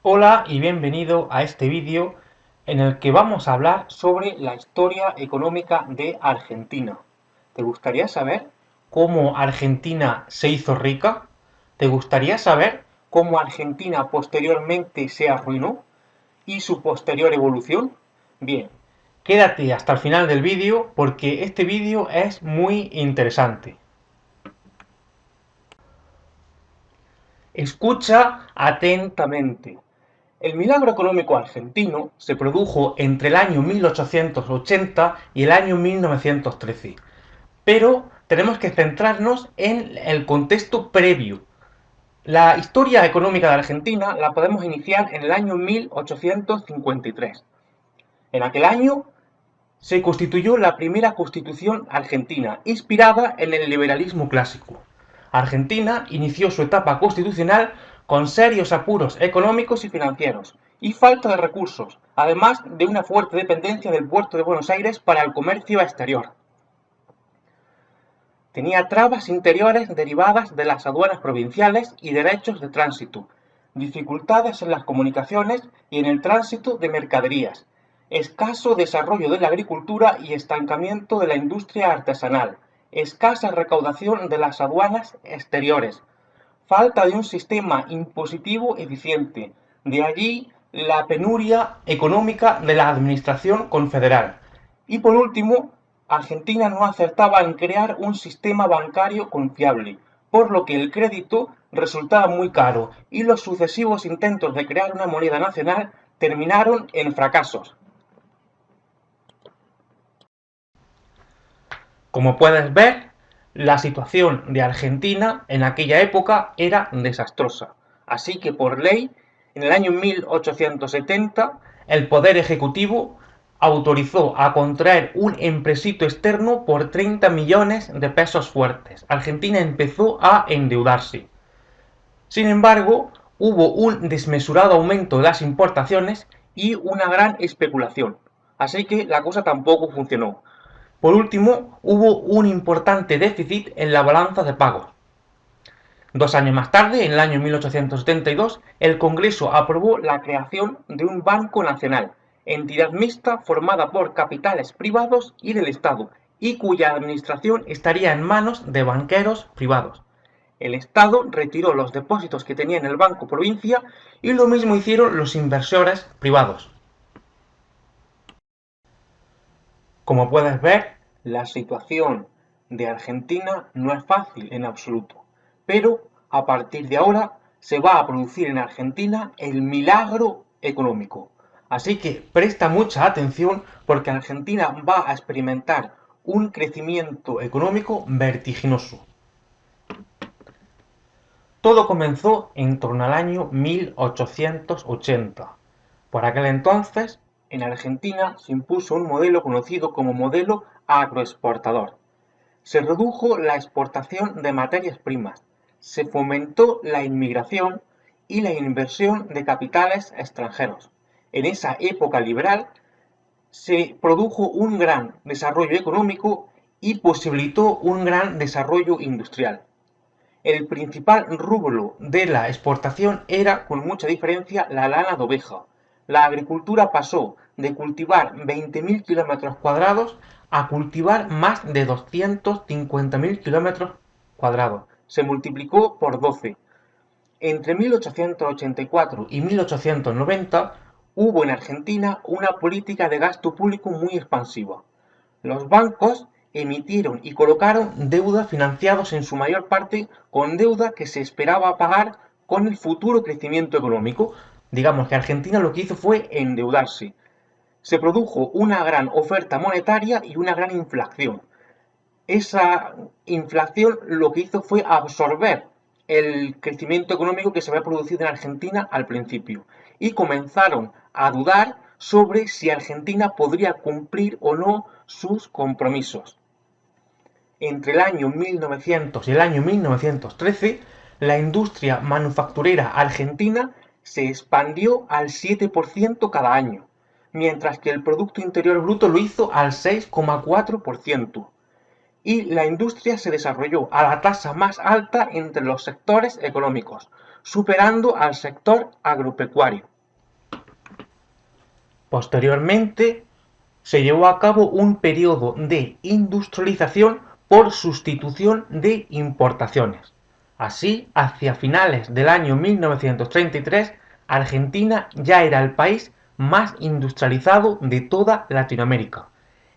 Hola y bienvenido a este vídeo en el que vamos a hablar sobre la historia económica de Argentina. ¿Te gustaría saber cómo Argentina se hizo rica? ¿Te gustaría saber cómo Argentina posteriormente se arruinó y su posterior evolución? Bien, quédate hasta el final del vídeo porque este vídeo es muy interesante. Escucha atentamente. El milagro económico argentino se produjo entre el año 1880 y el año 1913, pero tenemos que centrarnos en el contexto previo. La historia económica de Argentina la podemos iniciar en el año 1853. En aquel año se constituyó la primera constitución argentina, inspirada en el liberalismo clásico. Argentina inició su etapa constitucional con serios apuros económicos y financieros y falta de recursos, además de una fuerte dependencia del puerto de Buenos Aires para el comercio exterior. Tenía trabas interiores derivadas de las aduanas provinciales y derechos de tránsito, dificultades en las comunicaciones y en el tránsito de mercaderías, escaso desarrollo de la agricultura y estancamiento de la industria artesanal, escasa recaudación de las aduanas exteriores, falta de un sistema impositivo eficiente, de allí la penuria económica de la administración confederal. Y por último, Argentina no acertaba en crear un sistema bancario confiable, por lo que el crédito resultaba muy caro y los sucesivos intentos de crear una moneda nacional terminaron en fracasos. Como puedes ver, la situación de Argentina en aquella época era desastrosa. Así que por ley, en el año 1870, el Poder Ejecutivo autorizó a contraer un empréstito externo por 30 millones de pesos fuertes. Argentina empezó a endeudarse. Sin embargo, hubo un desmesurado aumento de las importaciones y una gran especulación. Así que la cosa tampoco funcionó. Por último, hubo un importante déficit en la balanza de pagos. 2 años más tarde, en el año 1872, el Congreso aprobó la creación de un Banco Nacional, entidad mixta formada por capitales privados y del Estado, y cuya administración estaría en manos de banqueros privados. El Estado retiró los depósitos que tenía en el Banco Provincia y lo mismo hicieron los inversores privados. Como puedes ver, la situación de Argentina no es fácil en absoluto, pero a partir de ahora se va a producir en Argentina el milagro económico. Así que presta mucha atención porque Argentina va a experimentar un crecimiento económico vertiginoso. Todo comenzó en torno al año 1880. Por aquel entonces, en Argentina se impuso un modelo conocido como modelo agroexportador. Se redujo la exportación de materias primas, se fomentó la inmigración y la inversión de capitales extranjeros. En esa época liberal se produjo un gran desarrollo económico y posibilitó un gran desarrollo industrial. El principal rubro de la exportación era, con mucha diferencia, la lana de oveja. La agricultura pasó de cultivar 20.000 kilómetros cuadrados a cultivar más de 250.000 kilómetros cuadrados. Se multiplicó por 12. Entre 1884 y 1890 hubo en Argentina una política de gasto público muy expansiva. Los bancos emitieron y colocaron deuda financiados en su mayor parte con deuda que se esperaba pagar con el futuro crecimiento económico. Digamos que Argentina lo que hizo fue endeudarse. Se produjo una gran oferta monetaria y una gran inflación. Esa inflación lo que hizo fue absorber el crecimiento económico que se había producido en Argentina al principio y comenzaron a dudar sobre si Argentina podría cumplir o no sus compromisos. Entre el año 1900 y el año 1913, la industria manufacturera argentina se expandió al 7% cada año, mientras que el Producto Interior Bruto lo hizo al 6,4%. Y la industria se desarrolló a la tasa más alta entre los sectores económicos. superando al sector agropecuario. Posteriormente, se llevó a cabo un periodo de industrialización por sustitución de importaciones. Así, hacia finales del año 1933, Argentina ya era el país más industrializado de toda Latinoamérica.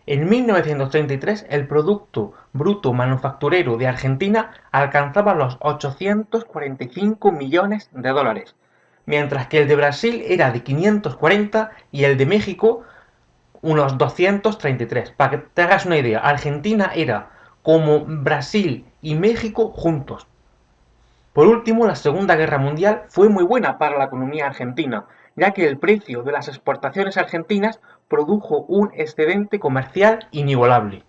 En 1933, el Producto Bruto Manufacturero de Argentina alcanzaba los 845 millones de dólares, mientras que el de Brasil era de 540 y el de México unos 233. Para que te hagas una idea, Argentina era como Brasil y México juntos. Por último, la Segunda Guerra Mundial fue muy buena para la economía argentina, ya que el precio de las exportaciones argentinas produjo un excedente comercial inigualable.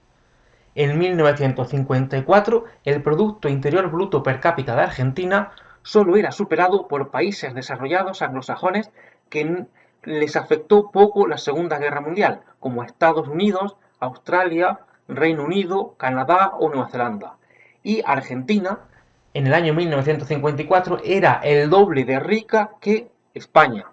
En 1954, el Producto Interior Bruto per cápita de Argentina solo era superado por países desarrollados anglosajones que les afectó poco la Segunda Guerra Mundial, como Estados Unidos, Australia, Reino Unido, Canadá o Nueva Zelanda. Y Argentina, en el año 1954, era el doble de rica que España.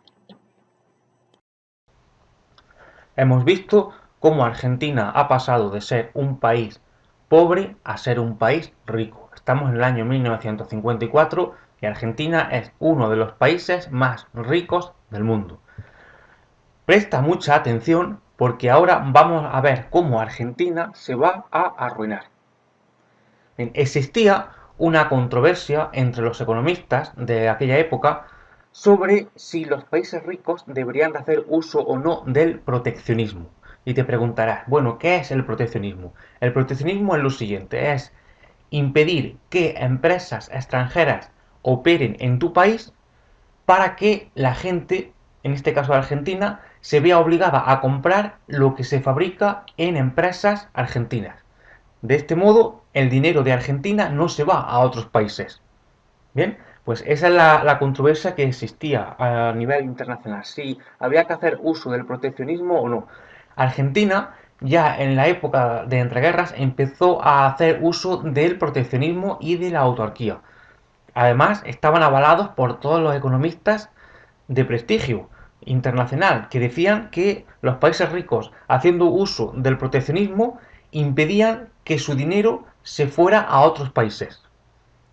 Hemos visto cómo Argentina ha pasado de ser un país pobre a ser un país rico. Estamos en el año 1954 y Argentina es uno de los países más ricos del mundo. Presta mucha atención porque ahora vamos a ver cómo Argentina se va a arruinar. Bien, existía una controversia entre los economistas de aquella época sobre si los países ricos deberían de hacer uso o no del proteccionismo. Y te preguntarás, bueno, ¿qué es el proteccionismo? El proteccionismo es lo siguiente, es impedir que empresas extranjeras operen en tu país para que la gente, en este caso Argentina, se vea obligada a comprar lo que se fabrica en empresas argentinas. De este modo, el dinero de Argentina no se va a otros países. Bien, pues esa es la controversia que existía a nivel internacional, si había que hacer uso del proteccionismo o no. Argentina, ya en la época de entreguerras, empezó a hacer uso del proteccionismo y de la autarquía. Además, estaban avalados por todos los economistas de prestigio internacional que decían que los países ricos, haciendo uso del proteccionismo, impedían que su dinero se fuera a otros países.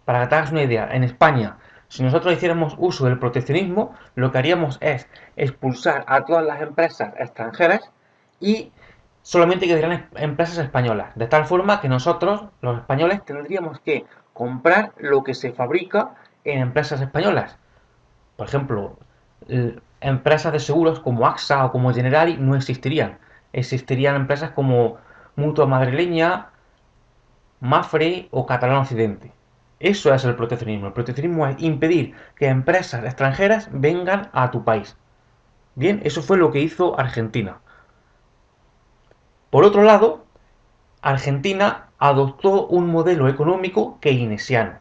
Para que te hagas una idea, en España, si nosotros hiciéramos uso del proteccionismo, lo que haríamos es expulsar a todas las empresas extranjeras y solamente quedarían empresas españolas. De tal forma que nosotros, los españoles, tendríamos que comprar lo que se fabrica en empresas españolas. Por ejemplo, empresas de seguros como AXA o como Generali no existirían. Existirían empresas como Mutua Madrileña, Mafre o Catalán Occidente. Eso es el proteccionismo. El proteccionismo es impedir que empresas extranjeras vengan a tu país. Bien, eso fue lo que hizo Argentina. Por otro lado, Argentina adoptó un modelo económico keynesiano.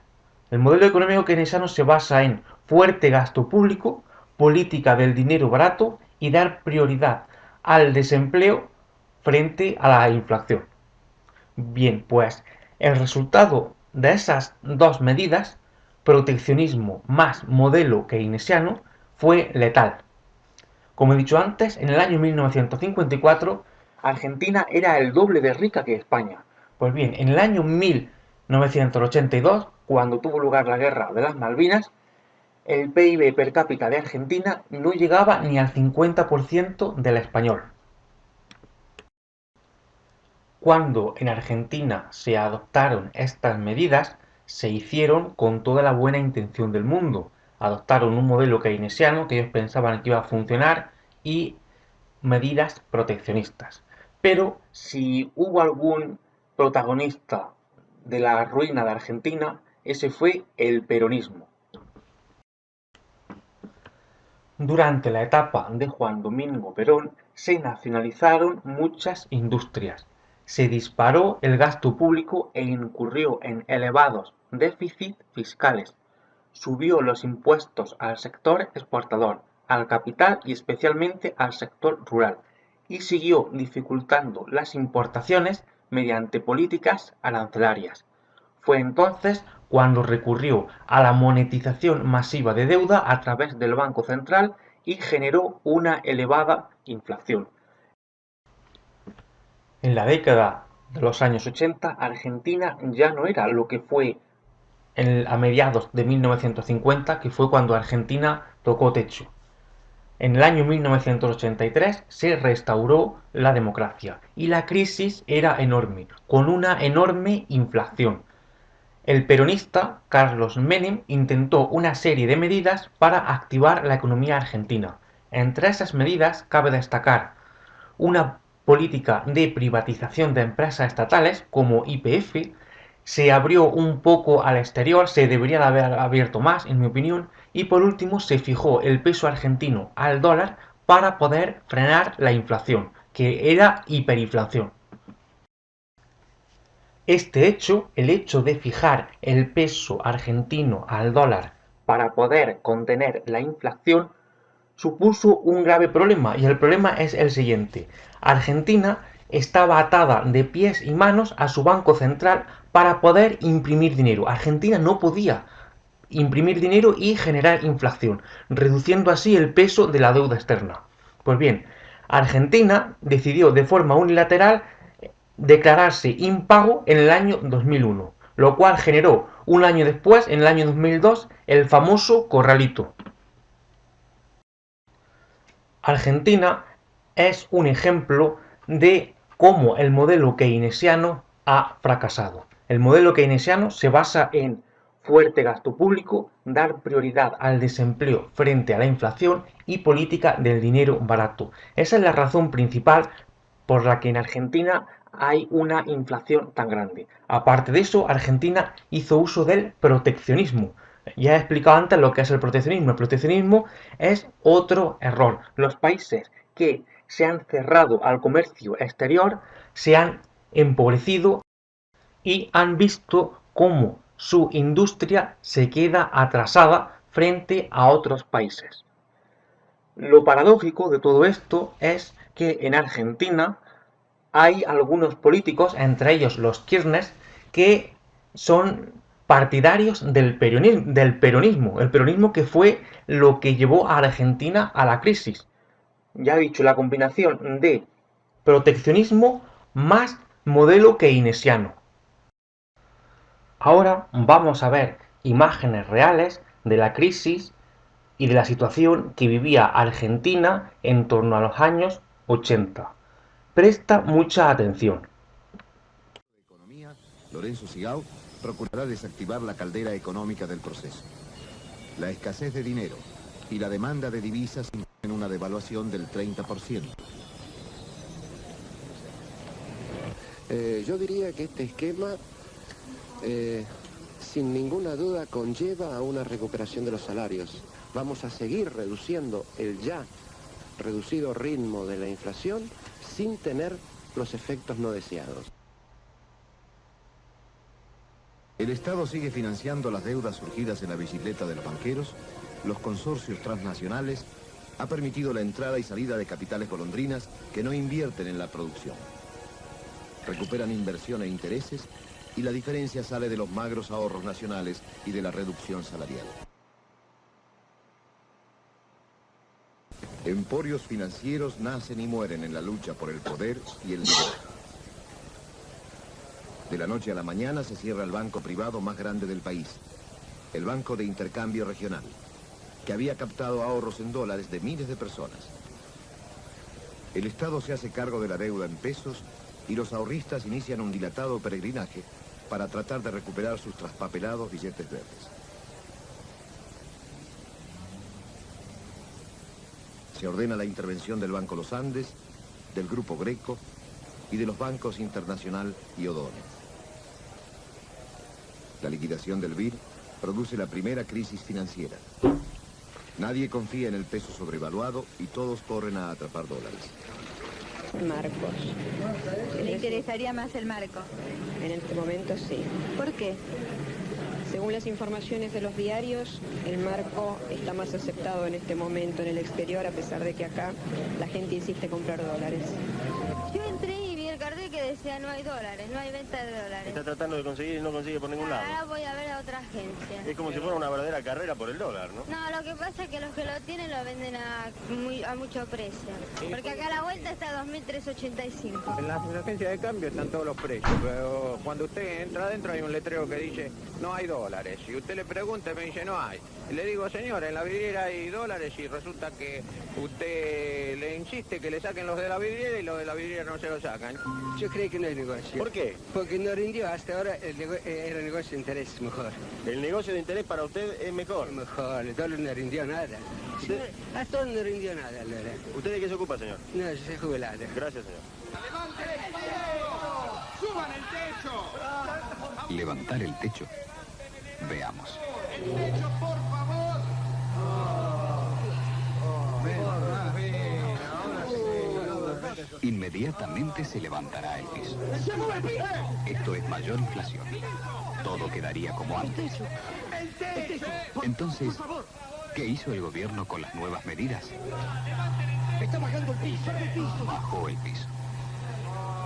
El modelo económico keynesiano se basa en fuerte gasto público, política del dinero barato y dar prioridad al desempleo frente a la inflación. Bien, pues el resultado de esas dos medidas, proteccionismo más modelo keynesiano, fue letal. Como he dicho antes, en el año 1954 Argentina era el doble de rica que España. Pues bien, en el año 1982, cuando tuvo lugar la guerra de las Malvinas, el PIB per cápita de Argentina no llegaba ni al 50% del español. Cuando en Argentina se adoptaron estas medidas, se hicieron con toda la buena intención del mundo. Adoptaron un modelo keynesiano que ellos pensaban que iba a funcionar y medidas proteccionistas. Pero si hubo algún protagonista de la ruina de Argentina, ese fue el peronismo. Durante la etapa de Juan Domingo Perón se nacionalizaron muchas industrias, se disparó el gasto público e incurrió en elevados déficits fiscales, subió los impuestos al sector exportador, al capital y especialmente al sector rural, y siguió dificultando las importaciones mediante políticas arancelarias. Fue entonces cuando recurrió a la monetización masiva de deuda a través del Banco Central y generó una elevada inflación. En la década de los años 80, Argentina ya no era lo que fue a mediados de 1950, que fue cuando Argentina tocó techo. En el año 1983 se restauró la democracia y la crisis era enorme, con una enorme inflación. El peronista Carlos Menem intentó una serie de medidas para activar la economía argentina. Entre esas medidas cabe destacar una política de privatización de empresas estatales como YPF. Se abrió un poco al exterior, se debería de haber abierto más, en mi opinión, y por último se fijó el peso argentino al dólar para poder frenar la inflación, que era hiperinflación. Este hecho, el hecho de fijar el peso argentino al dólar para poder contener la inflación, supuso un grave problema, y el problema es el siguiente. Argentina estaba atada de pies y manos a su banco central para poder imprimir dinero. Argentina no podía imprimir dinero y generar inflación, reduciendo así el peso de la deuda externa. Pues bien, Argentina decidió de forma unilateral declararse impago en el año 2001, lo cual generó un año después, en el año 2002, el famoso corralito. Argentina es un ejemplo de cómo el modelo keynesiano ha fracasado. El modelo keynesiano se basa en fuerte gasto público, dar prioridad al desempleo frente a la inflación y política del dinero barato. Esa es la razón principal por la que en Argentina hay una inflación tan grande. Aparte de eso, Argentina hizo uso del proteccionismo. Ya he explicado antes lo que es el proteccionismo. El proteccionismo es otro error. Los países que se han cerrado al comercio exterior se han empobrecido y han visto cómo su industria se queda atrasada frente a otros países. Lo paradójico de todo esto es que en Argentina hay algunos políticos, entre ellos los Kirchner, que son partidarios del peronismo, el peronismo que fue lo que llevó a Argentina a la crisis. Ya he dicho, la combinación de proteccionismo más modelo keynesiano. Ahora vamos a ver imágenes reales de la crisis y de la situación que vivía Argentina en torno a los años 80. Presta mucha atención. Economía, Lorenzo Sigau, procurará desactivar la caldera económica del proceso. La escasez de dinero y la demanda de divisas imponen una devaluación del 30%. Yo diría que este esquema, sin ninguna duda, conlleva a una recuperación de los salarios. Vamos a seguir reduciendo el ya reducido ritmo de la inflación sin tener los efectos no deseados. El Estado sigue financiando las deudas surgidas en la bicicleta de los banqueros, los consorcios transnacionales, ha permitido la entrada y salida de capitales golondrinas que no invierten en la producción. Recuperan inversión e intereses y la diferencia sale de los magros ahorros nacionales y de la reducción salarial. Emporios financieros nacen y mueren en la lucha por el poder y el dinero. De la noche a la mañana se cierra el banco privado más grande del país, el Banco de Intercambio Regional, que había captado ahorros en dólares de miles de personas. El Estado se hace cargo de la deuda en pesos y los ahorristas inician un dilatado peregrinaje para tratar de recuperar sus traspapelados billetes verdes. Se ordena la intervención del Banco Los Andes, del Grupo Greco y de los bancos Internacional y Odone. La liquidación del BIR produce la primera crisis financiera. Nadie confía en el peso sobrevaluado y todos corren a atrapar dólares. Marcos. ¿Le interesaría más el marco? En este momento sí. ¿Por qué? Según las informaciones de los diarios, el marco está más aceptado en este momento en el exterior, a pesar de que acá la gente insiste en comprar dólares. Yo entré y vi el cartel ve que decía no hay dólares, no hay venta de dólares. Está tratando de conseguir y no consigue por ningún lado. Ahora voy a ver a otra agencia. Es como si fuera una verdadera carrera por el dólar, ¿no? No, lo que pasa es que los que lo tienen lo venden a mucho precio. Porque acá a la vuelta está 2.385. En las agencias de cambio están todos los precios, pero cuando usted entra adentro hay un letrero que dice no hay dólares. Y usted le pregunta y me dice no hay. Y le digo, señor, en la vidriera hay dólares y resulta que usted le insiste que le saquen los de la vidriera y los de la vidriera no se los sacan. Yo creo que no hay negocio. ¿Por qué? Porque no rindió hasta ahora el negocio de interés mejor. El negocio de interés para usted es mejor. Mejor, el dólar no rindió nada. ¿Usted? Hasta ahora no rindió nada el dólar. ¿Usted de qué se ocupa, señor? No, yo soy jubilado. Gracias, señor. ¡Suban el techo! Levantar el techo. Veamos. ¡El techo, por favor! Inmediatamente se levantará el piso. Esto es mayor inflación. Todo quedaría como antes. Entonces, ¿qué hizo el gobierno con las nuevas medidas? Está bajando el piso. Bajó el piso.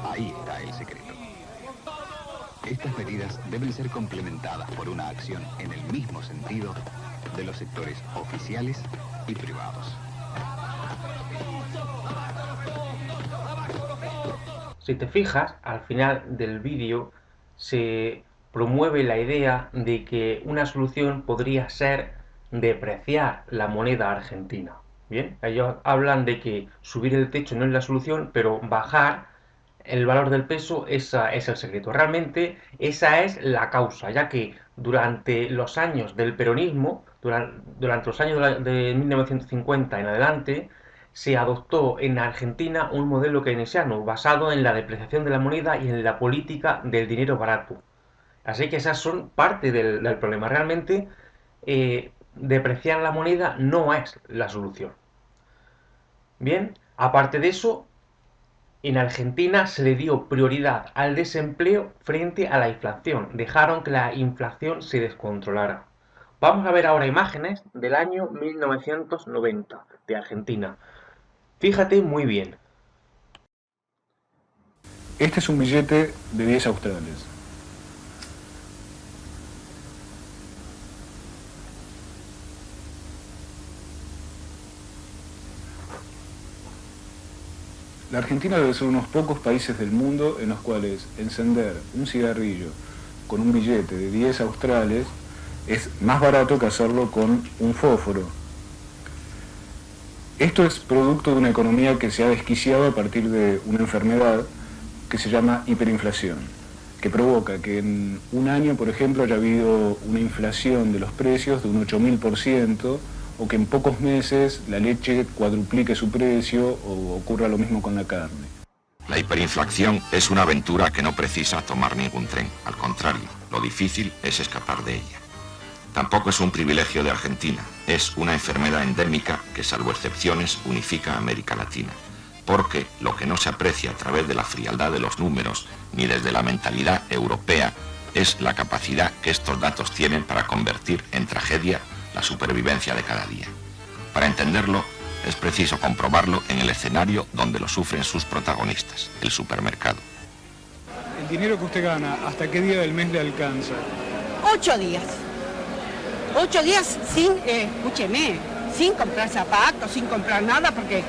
Ahí está el secreto. Estas medidas deben ser complementadas por una acción en el mismo sentido de los sectores oficiales y privados. Si te fijas, al final del vídeo se promueve la idea de que una solución podría ser depreciar la moneda argentina. Bien, ellos hablan de que subir el techo no es la solución, pero bajar el valor del peso es el secreto. Realmente esa es la causa, ya que durante los años del peronismo, durante los años de 1950 en adelante, se adoptó en Argentina un modelo keynesiano basado en la depreciación de la moneda y en la política del dinero barato. Así que esas son parte del problema. Realmente depreciar la moneda no es la solución. Bien, aparte de eso, en Argentina se le dio prioridad al desempleo frente a la inflación. Dejaron que la inflación se descontrolara. Vamos a ver ahora imágenes del año 1990 de Argentina. Fíjate muy bien. Este es un billete de 10 australes. La Argentina debe ser unos pocos países del mundo en los cuales encender un cigarrillo con un billete de 10 australes es más barato que hacerlo con un fósforo. Esto es producto de una economía que se ha desquiciado a partir de una enfermedad que se llama hiperinflación, que provoca que en un año, por ejemplo, haya habido una inflación de los precios de un 8000%, o que en pocos meses la leche cuadruplique su precio o ocurra lo mismo con la carne. La hiperinflación es una aventura que no precisa tomar ningún tren. Al contrario, lo difícil es escapar de ella. Tampoco es un privilegio de Argentina, es una enfermedad endémica que, salvo excepciones, unifica a América Latina. Porque lo que no se aprecia a través de la frialdad de los números ni desde la mentalidad europea es la capacidad que estos datos tienen para convertir en tragedia la supervivencia de cada día. Para entenderlo, es preciso comprobarlo en el escenario donde lo sufren sus protagonistas, el supermercado. ¿El dinero que usted gana, hasta qué día del mes le alcanza? 8 días. 8 días sin, escúcheme, sin comprar zapatos, sin comprar nada, porque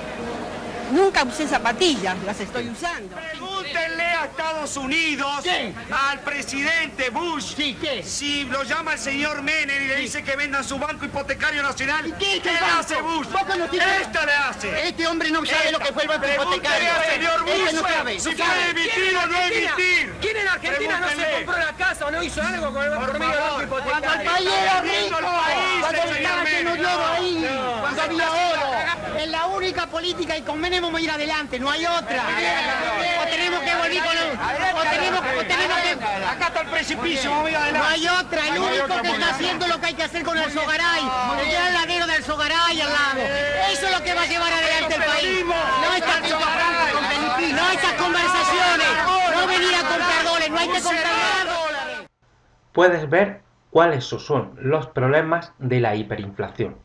nunca usé zapatillas, las estoy usando. Pregúntenle a Estados Unidos, ¿qué? Al presidente Bush, ¿sí, qué? Si lo llama el señor Menem y le dice que vendan su banco hipotecario nacional, ¿y qué le hace Bush? Esto le hace. Este hombre no sabe lo que fue el banco hipotecario. Pregúntenle al señor Bush, no sabe, si puede emitir o no emitir. ¿Quién en Argentina no se compró la casa o no hizo algo con el banco hipotecario? Cuando el país era rico, cuando estaba lleno de oro ahí, cuando había oro. Es la única política y con Menem vamos a ir adelante, no hay otra. O tenemos que volver con o tenemos que... Acá está el precipicio, vamos a ir adelante. No hay otra, el único que está haciendo lo que hay que hacer con el Sogaray, el gran ladero del Sogaray al lado. Eso es lo que va a llevar adelante el país. No estas conversaciones, no venir a comprar dólares, no hay que comprar dólares. Puedes ver cuáles son los problemas de la hiperinflación.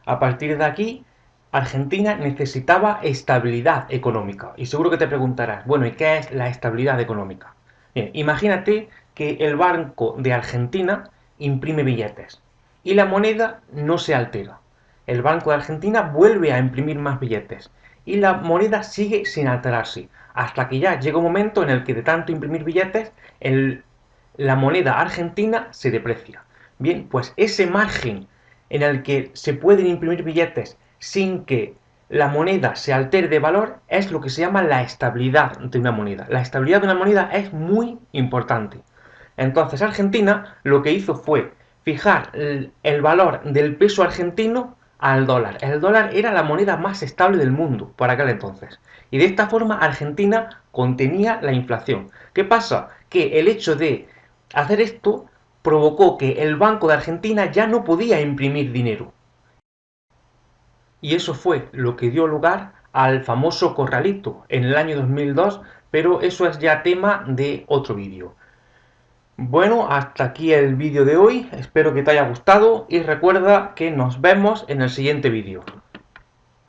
A partir de aquí, Argentina necesitaba estabilidad económica. Y seguro que te preguntarás, bueno, ¿y qué es la estabilidad económica? Bien, imagínate que el Banco de Argentina imprime billetes y la moneda no se altera. El Banco de Argentina vuelve a imprimir más billetes y la moneda sigue sin alterarse, hasta que ya llega un momento en el que de tanto imprimir billetes, la moneda argentina se deprecia. Bien, pues ese margen en el que se pueden imprimir billetes sin que la moneda se altere de valor es lo que se llama la estabilidad de una moneda. La estabilidad de una moneda es muy importante. Entonces Argentina lo que hizo fue fijar el valor del peso argentino al dólar. El dólar era la moneda más estable del mundo por aquel entonces. Y de esta forma Argentina contenía la inflación. ¿Qué pasa? Que el hecho de hacer esto provocó que el Banco de Argentina ya no podía imprimir dinero. Y eso fue lo que dio lugar al famoso corralito en el año 2002, pero eso es ya tema de otro vídeo. Bueno, hasta aquí el vídeo de hoy, espero que te haya gustado y recuerda que nos vemos en el siguiente vídeo.